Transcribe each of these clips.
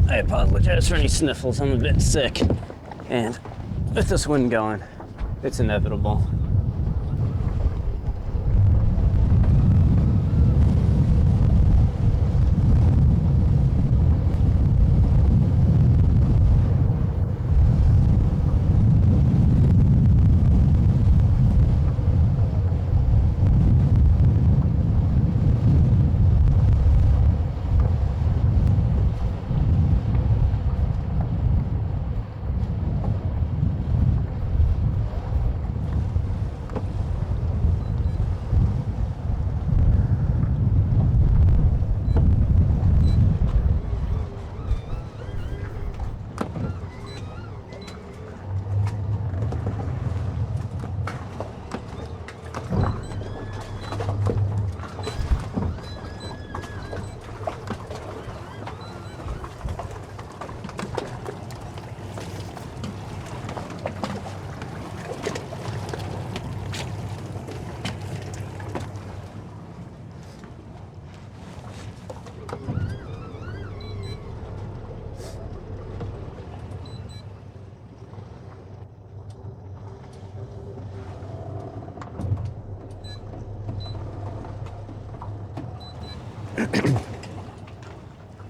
I apologize for any sniffles. I'm a bit sick. And with this wind going, it's inevitable.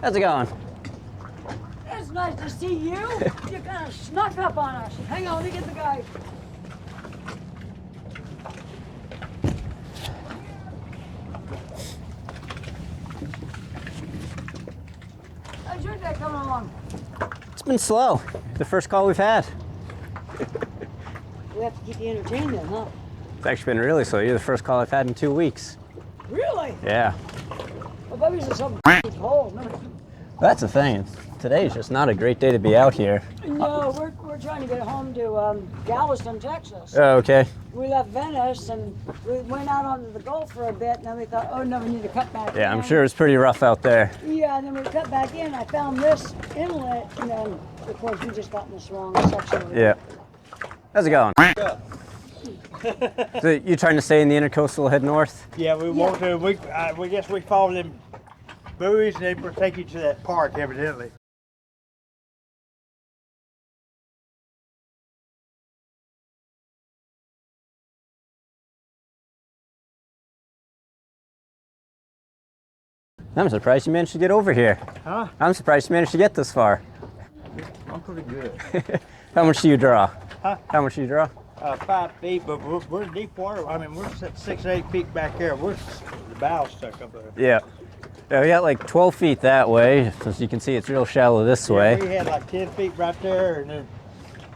How's it going? It's nice to see you. You kind of snuck up on us. Hang on, let me get the guy. How's your day coming along? It's been slow. The first call we've had. We have to keep you entertained then, huh? It's actually been really slow. You're the first call I've had in 2 weeks. Really? Yeah. Well, maybe it's something cold. That's the thing. Today's just not a great day to be out here. No, we're trying to get home to Galveston, Texas. Oh, okay. We left Venice and we went out onto the Gulf for a bit, and then we thought, oh no, we need to cut back in. Yeah, I'm sure it's pretty rough out there. Yeah, and then we cut back in. I found this inlet, and then, of course, we just got in this wrong section of it. Yeah. How's it going? So you trying to stay in the intercoastal, head north? Yeah, we want to. We guess we follow them buoys and they will take you to that park, evidently. I'm surprised you managed to get over here. Huh? I'm surprised you managed to get this far. I'm pretty good. How much do you draw? Huh? How much do you draw? 5 feet, but we're in deep water. I mean, we're 6 or 8 feet back here. We're the bow stuck up there. Yeah. Yeah, we got like 12 feet that way. As you can see, it's real shallow this way. We had like 10 feet right there, and then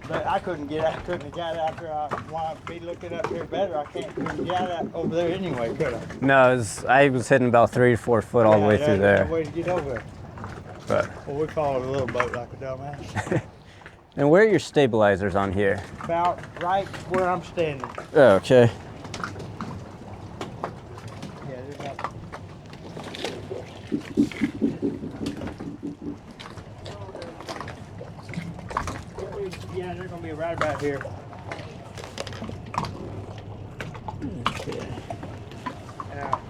but I couldn't get out. Couldn't have got out there. I want to be looking up here better. I couldn't get out over there anyway, could I? No, I was hitting about 3 to 4 foot all the way through there. No way to get over there. But. Well, we followed a little boat like a dumbass. And where are your stabilizers on here? About right where I'm standing. Oh, okay. Yeah, there's not. Yeah, they're gonna be right about here. Okay.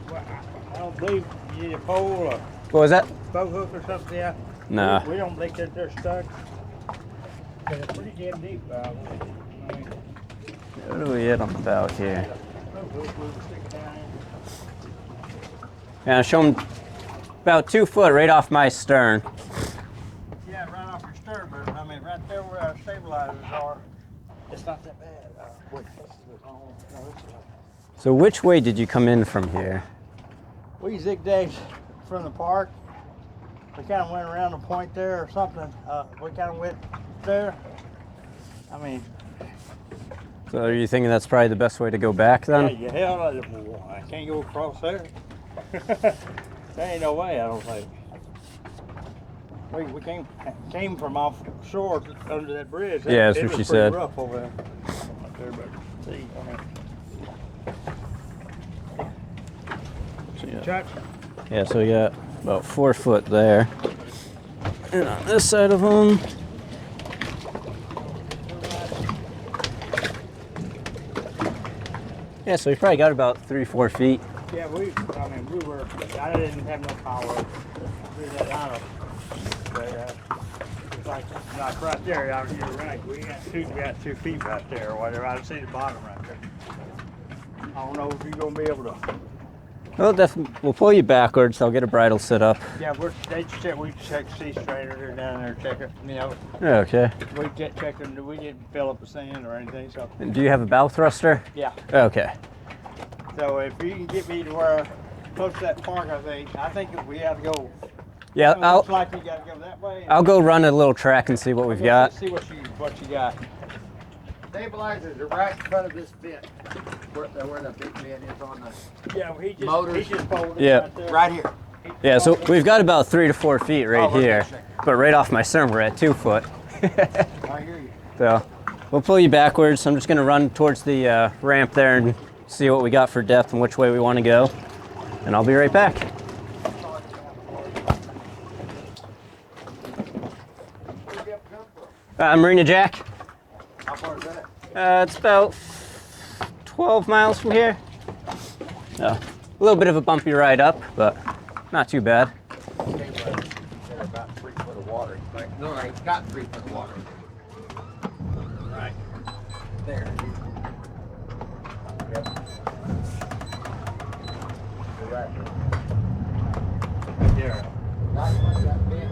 Well, I don't believe you need a pole or What was that? boat hook or something. Yeah. Nah. We don't think that they're stuck. But it's pretty damn deep. I mean, What do we hit on the bow here? boat hook we were sticking down in. Yeah, show them about 2 foot right off my stern. Yeah, right off your stern, but I mean, right there where our stabilizers are, it's not that bad. Wait, this is the wrong one. No, this is So which way did you come in from here? We zigzagged from the park. We kind of went around the point there or something. We kind of went there. I mean, So are you thinking that's probably the best way to go back then? yeah, hell, I can't go across there. There ain't no way, I don't think. We came from offshore under that bridge. Yeah, that's it what was she pretty said. rough over there. Up there, but see, Chuck? Yeah, so we got about 4 foot there. And on this side of them. Yeah, so we probably got about 3 or 4 feet. Yeah, I didn't have no power. We had out of there. like right there, out here, right? We got 2 feet right there, or whatever. I can see the bottom right there. I don't know if you're gonna be able to. We'll pull you backwards. I'll get a bridle set up. Yeah, we check sea strainer here down there, check it. You know, Okay. we get checking. We didn't fill up the sand or anything, so. And do you have a bow thruster? Yeah. Okay. So if you can get me to where close to that park, I think if we have to go. Yeah, It looks like you gotta go that way. I'll go run a little track and see what we've got. See what you got. Stabilizers are right in front of this vent, where the big vent is on the Yeah, well, motors. he just folded Yeah. right there. right here. Yeah, so we've got about 3 to 4 feet right Oh, here, okay. but right off my stern we're at 2 foot. I hear you. So we'll pull you backwards. I'm just gonna run towards the ramp there and see what we got for depth and which way we want to go, and I'll be right back. Marina Jack. How far is that? It's about 12 miles from here. A little bit of a bumpy ride up, but not too bad. Okay, well, they're about 3 foot of water. No, I ain't got 3 foot of water. Right. There. Yep. You're right. Right there. Right in that vent.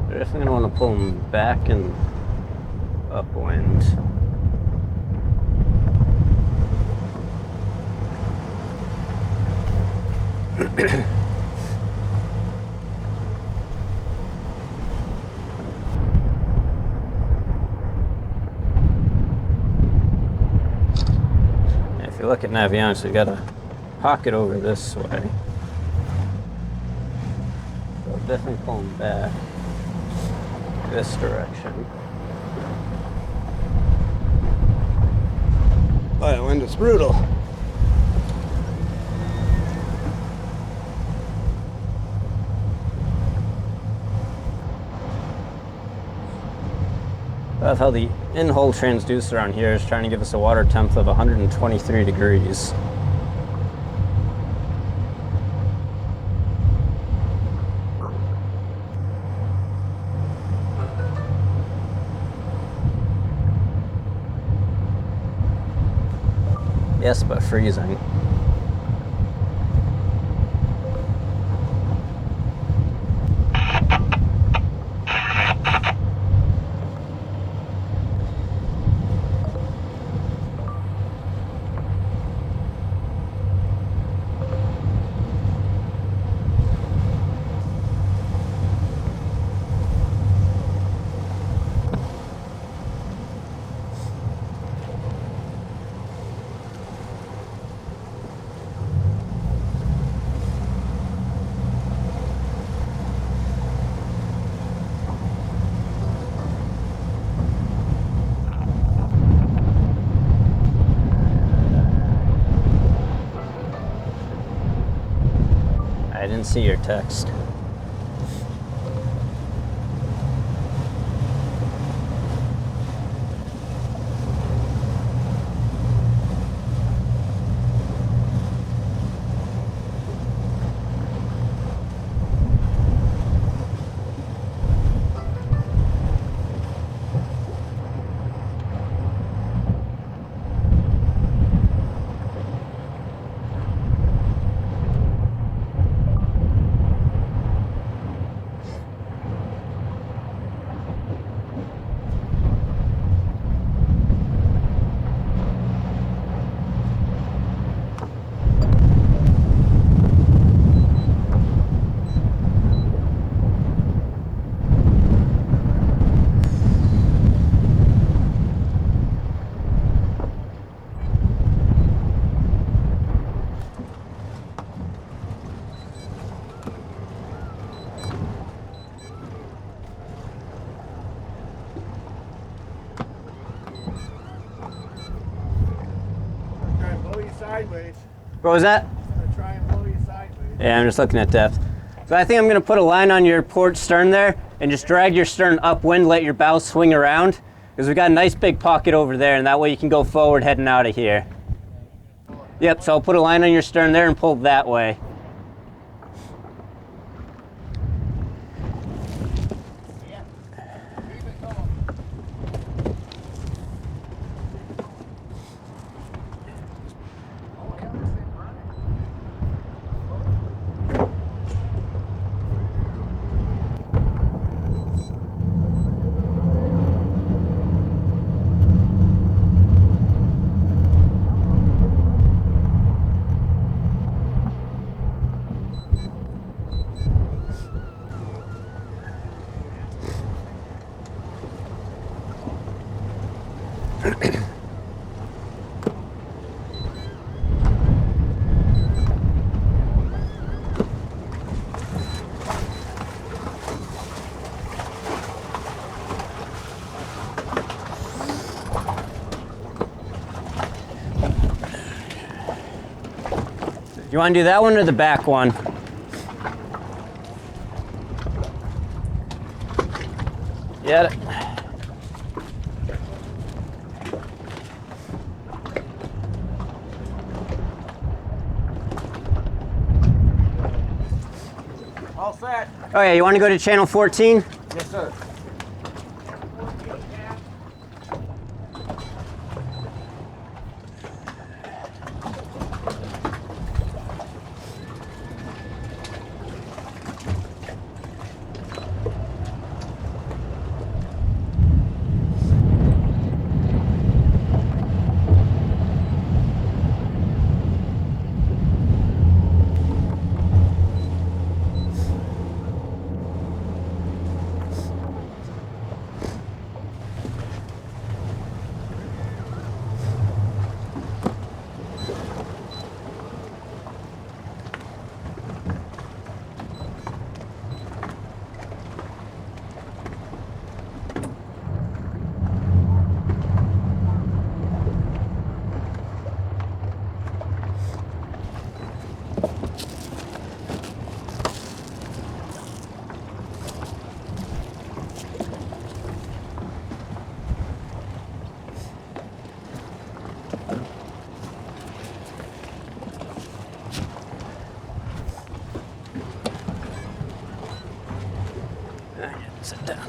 Definitely gonna want to pull them back and upwind. If you look at Naviance, we got a pocket over this way. So definitely pull them back this direction. Oh, that wind is brutal. That's how the in-hole transducer on here is trying to give us a water temp of 123 degrees. Yes, but freezing. I didn't see your text. Try and blow you sideways. What was that? I'm gonna try and blow you sideways. Yeah, I'm just looking at depth. So I think I'm gonna put a line on your port stern there and just drag your stern upwind, let your bow swing around, because we got a nice big pocket over there, and that way you can go forward heading out of here. Yep, so I'll put a line on your stern there and pull that way. You want to do that one or the back one? Yeah. All set. Oh yeah, you want to go to channel 14? Yes, sir. Sit down.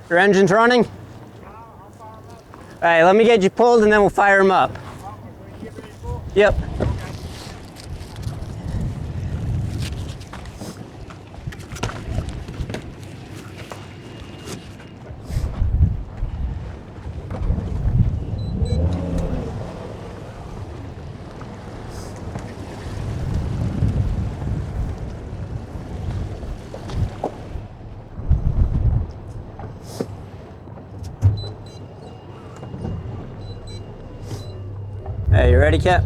Your engine's running? All right, let me get you pulled and then we'll fire them up. Yep. Hey, you ready, Cap?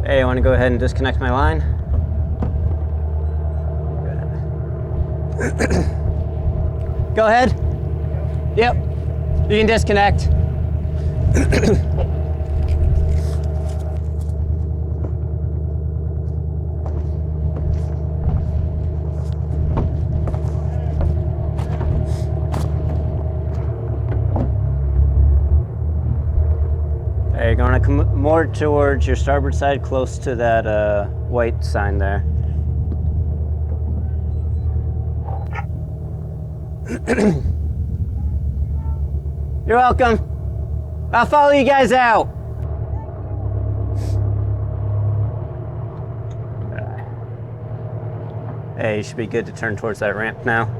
Hey, I want to go ahead and disconnect my line. Go ahead. Yep. You can disconnect. Hey, you're going to come more towards your starboard side, close to that white sign there. You're welcome. I'll follow you guys out. Hey, you should be good to turn towards that ramp now.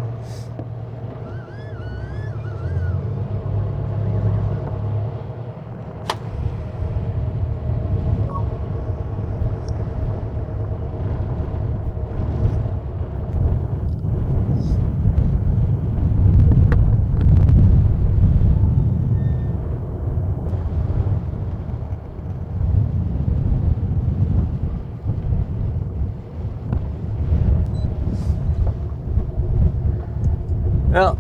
Well,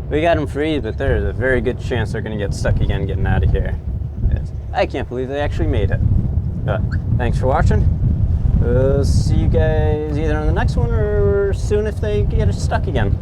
we got them free, but there's a very good chance they're going to get stuck again getting out of here. I can't believe they actually made it. But thanks for watching. See you guys either on the next one or soon if they get stuck again.